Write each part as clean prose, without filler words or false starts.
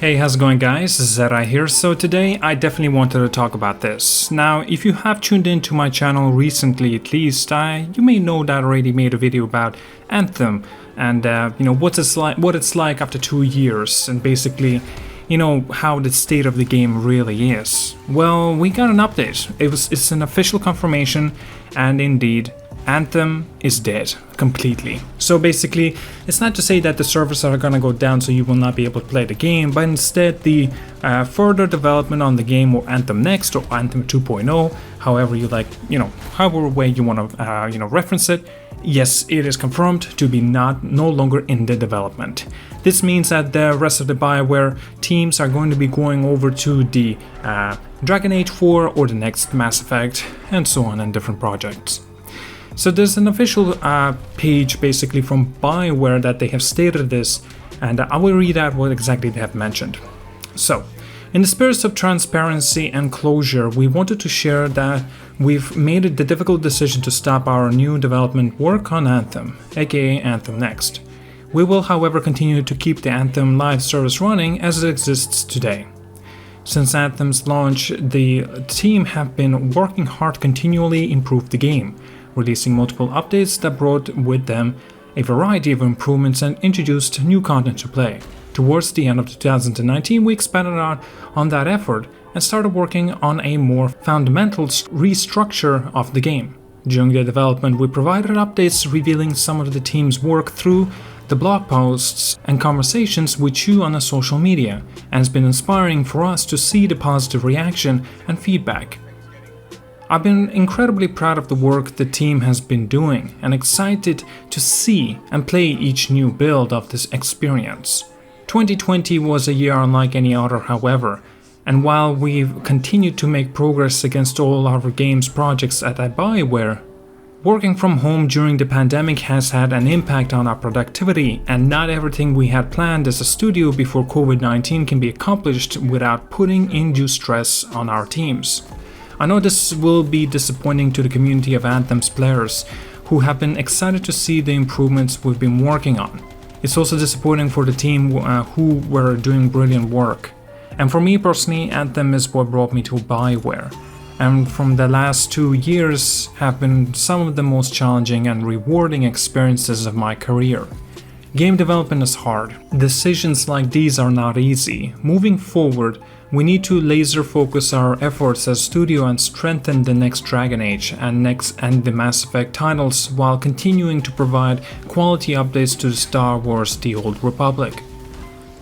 Hey, how's it going, guys? ZDEyE here. So today I definitely wanted to talk about this. Now, if you have tuned into my channel recently, at least, you may know that I already made a video about Anthem and what it's like after 2 years, and basically, how the state of the game really is. Well, we got an update. It's an official confirmation, and indeed, Anthem is dead completely. So basically, it's not to say that the servers are gonna go down so you will not be able to play the game, but instead the further development on the game, or Anthem Next or Anthem 2.0, however you like, however way you want to reference it. Yes, it is confirmed to be no longer in the development. This means that the rest of the Bioware teams are going to be going over to the Dragon Age 4 or the next Mass Effect, and so on, and different projects. So there's an official page basically from Bioware that they have stated this, and I will read out what exactly they have mentioned. So, in the spirit of transparency and closure, we wanted to share that we've made the difficult decision to stop our new development work on Anthem, aka Anthem Next. We will, however, continue to keep the Anthem live service running as it exists today. Since Anthem's launch, the team have been working hard to continually improve the game, releasing multiple updates that brought with them a variety of improvements and introduced new content to play. Towards the end of 2019, we expanded on that effort and started working on a more fundamental restructure of the game. During the development, we provided updates revealing some of the team's work through the blog posts and conversations with you on the social media, and it's been inspiring for us to see the positive reaction and feedback. I've been incredibly proud of the work the team has been doing and excited to see and play each new build of this experience. 2020 was a year unlike any other, however, and while we've continued to make progress against all our games projects at Bioware, working from home during the pandemic has had an impact on our productivity, and not everything we had planned as a studio before COVID-19 can be accomplished without putting undue stress on our teams. I know this will be disappointing to the community of Anthem's players, who have been excited to see the improvements we've been working on. It's also disappointing for the team who were doing brilliant work. And for me personally, Anthem is what brought me to Bioware, and from the last 2 years have been some of the most challenging and rewarding experiences of my career. Game development is hard. Decisions like these are not easy. Moving forward, we need to laser focus our efforts as studio and strengthen the next Dragon Age and the Mass Effect titles, while continuing to provide quality updates to Star Wars: The Old Republic.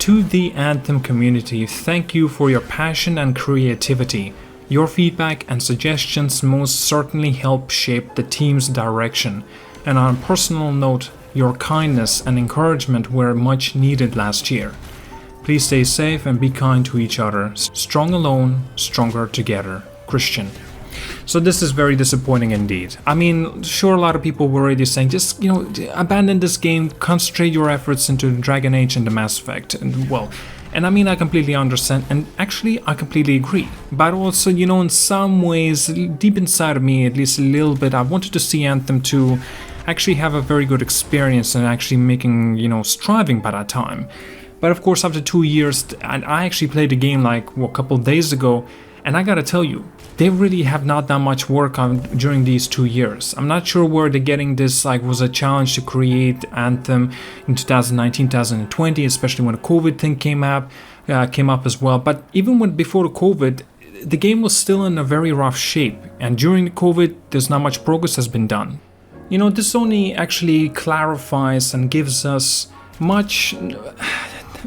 To the Anthem community, thank you for your passion and creativity. Your feedback and suggestions most certainly help shape the team's direction, and on a personal note, your kindness and encouragement were much needed last year. Please stay safe and be kind to each other. Strong alone, stronger together. Christian. So this is very disappointing indeed. I mean, sure, a lot of people were already saying, just, abandon this game, concentrate your efforts into Dragon Age and the Mass Effect. And I mean, I completely understand, and actually I completely agree. But also, in some ways, deep inside of me, at least a little bit, I wanted to see Anthem 2 actually have a very good experience and actually making, striving by that time. But of course, after 2 years, and I actually played the game a couple of days ago, and I gotta tell you, they really have not done much work on during these 2 years. I'm not sure where they're getting this, was a challenge to create Anthem in 2019, 2020, especially when the COVID thing came up as well. But even before the COVID, the game was still in a very rough shape, and during the COVID, there's not much progress has been done. This only actually clarifies and gives us much,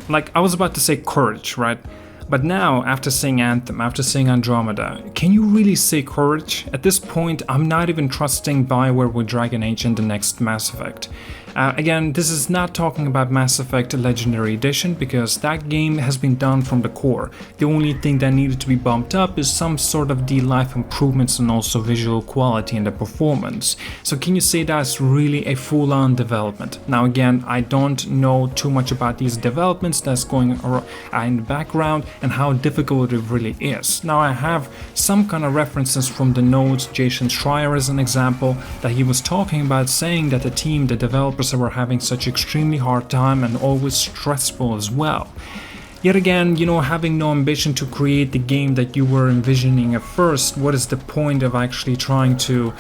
I was about to say courage, right? But now, after seeing Anthem, after seeing Andromeda, can you really say courage? At this point, I'm not even trusting Bioware with Dragon Age and the next Mass Effect. Again, this is not talking about Mass Effect Legendary Edition, because that game has been done from the core. The only thing that needed to be bumped up is some sort of life improvements and also visual quality in the performance. So can you say that's really a full-on development? Now again, I don't know too much about these developments that's going on in the background and how difficult it really is. Now I have some kind of references from the notes, Jason Schreier as an example, that he was talking about, saying that the developers were having such extremely hard time and always stressful as well. Yet again, having no ambition to create the game that you were envisioning at first, what is the point of actually trying to,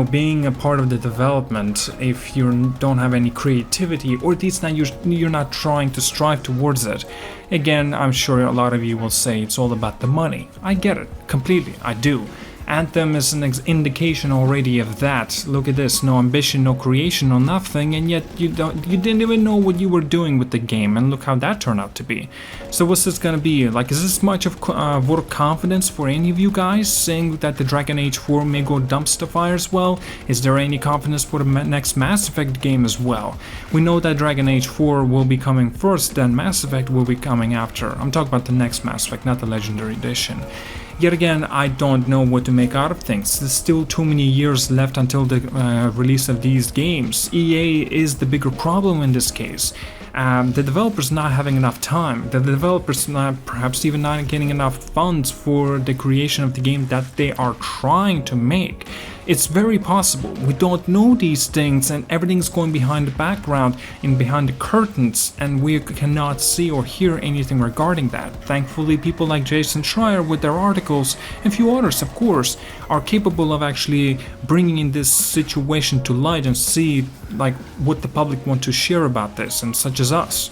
being a part of the development if you don't have any creativity, or at least you're not trying to strive towards it? Again, I'm sure a lot of you will say it's all about the money. I get it completely, I do. Anthem is an indication already of that. Look at this, no ambition, no creation, no nothing, and yet you didn't even know what you were doing with the game, and look how that turned out to be. So what's this gonna be? Like, is this much of a vote of confidence for any of you guys, saying that the Dragon Age 4 may go dumpster fire as well? Is there any confidence for the next Mass Effect game as well? We know that Dragon Age 4 will be coming first, then Mass Effect will be coming after. I'm talking about the next Mass Effect, not the Legendary Edition. Yet again, I don't know what to make out of things. There's still too many years left until the release of these games. EA is the bigger problem in this case. The developers not having enough time. The developers perhaps even not getting enough funds for the creation of the game that they are trying to make. It's very possible. We don't know these things, and everything's going behind the background and behind the curtains, and we cannot see or hear anything regarding that. Thankfully, people like Jason Schreier with their articles, and a few others of course, are capable of actually bringing in this situation to light and see like what the public want to share about this, and such as us.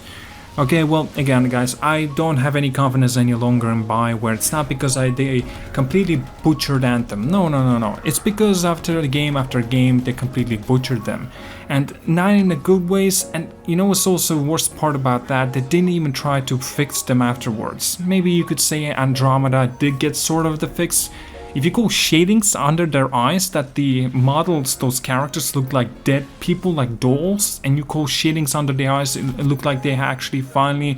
Okay, well, again, guys, I don't have any confidence any longer in Bioware. It's not because they completely butchered Anthem. No. It's because after game, they completely butchered them. And not in the good ways, and what's also the worst part about that? They didn't even try to fix them afterwards. Maybe you could say Andromeda did get sort of the fix. If you go shadings under their eyes, that the models, those characters look like dead people, like dolls, and you call shadings under the eyes, it look like they actually finally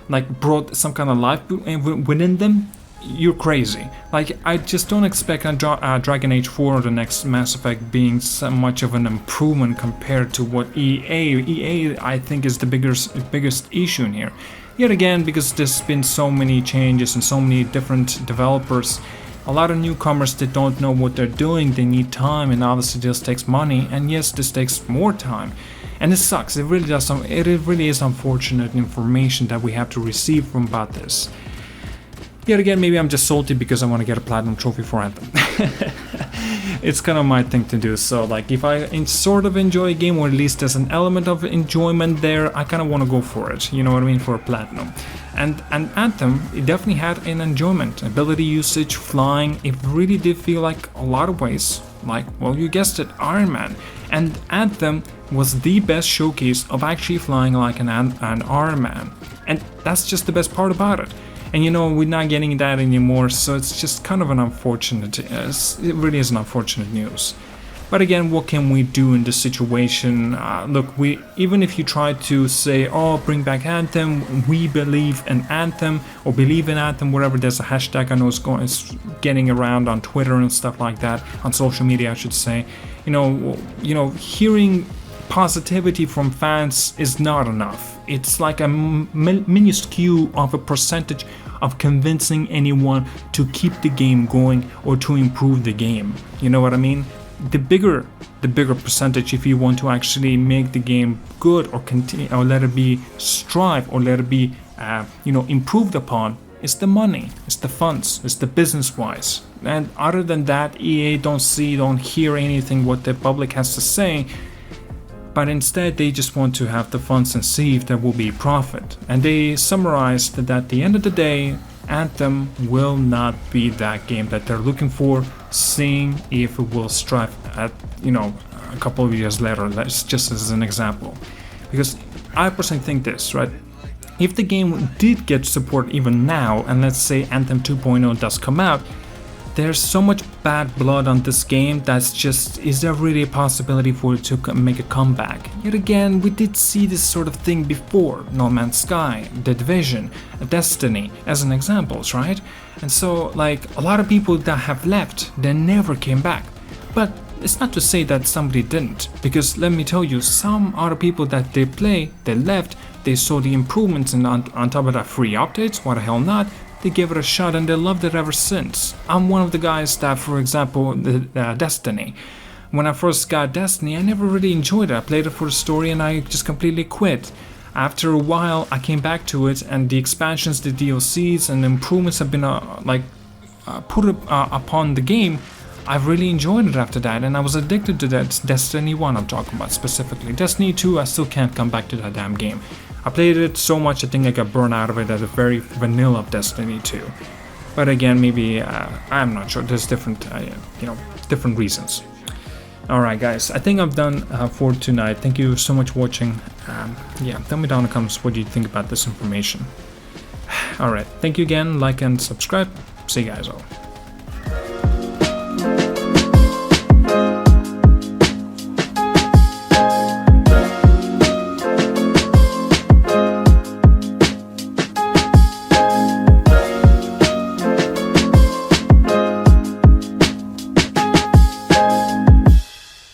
like brought some kind of life within them, you're crazy. Like, I just don't expect Dragon Age 4 or the next Mass Effect being so much of an improvement compared to what EA I think is the biggest issue in here. Yet again, because there's been so many changes and so many different developers, a lot of newcomers that don't know what they're doing, they need time, and obviously this takes money, and yes, this takes more time. And it sucks, it really does. It really is unfortunate information that we have to receive from about this. Yet again, maybe I'm just salty because I want to get a platinum trophy for Anthem. It's kind of my thing to do, so like if I sort of enjoy a game, or at least there's an element of enjoyment there, I kind of want to go for it, you know what I mean, for a platinum. And Anthem, it definitely had an enjoyment, ability usage, flying. It really did feel like a lot of ways, like, well, you guessed it, Iron Man. And Anthem was the best showcase of actually flying like an Iron Man. And that's just the best part about it. And we're not getting that anymore, so it's just kind of an unfortunate, it really is an unfortunate news. But again, what can we do in this situation? Look, even if you try to say, oh, bring back Anthem, we believe in Anthem, or believe in Anthem, whatever, there's a hashtag I know it's getting around on Twitter and stuff like that, on social media I should say. Hearing positivity from fans is not enough. It's like a minuscule of a percentage of convincing anyone to keep the game going or to improve the game. You know what I mean? The bigger percentage, if you want to actually make the game good or continue, or let it be strive, or let it be improved upon, is the money, it's the funds, it's the business wise. And other than that, EA don't hear anything what the public has to say. But instead they just want to have the funds and see if there will be profit. And they summarized that at the end of the day, Anthem will not be that game that they're looking for, seeing if it will strive at, a couple of years later. That's just as an example. Because I personally think this, right? If the game did get support even now, and let's say Anthem 2.0 does come out, there's so much bad blood on this game that's just, is there really a possibility for it to make a comeback? Yet again, we did see this sort of thing before. No Man's Sky, The Division, Destiny, as an examples, right? And so, like, a lot of people that have left, they never came back. But it's not to say that somebody didn't, because let me tell you, some other people that they left, they saw the improvements, and on top of that, free updates, why the hell not? They gave it a shot and they loved it ever since. I'm one of the guys that, for example, Destiny. When I first got Destiny, I never really enjoyed it. I played it for the story and I just completely quit. After a while, I came back to it, and the expansions, the DLCs, and the improvements have been put upon the game. I've really enjoyed it after that, and I was addicted to that. Destiny 1 I'm talking about specifically. Destiny 2, I still can't come back to that damn game. I played it so much I think I got burned out of it as a very vanilla Destiny 2. But again, maybe, I'm not sure, there's different, different reasons. Alright guys, I think I'm done for tonight. Thank you so much for watching. Yeah, tell me down in the comments what you think about this information. Alright, thank you again, like and subscribe. See you guys all.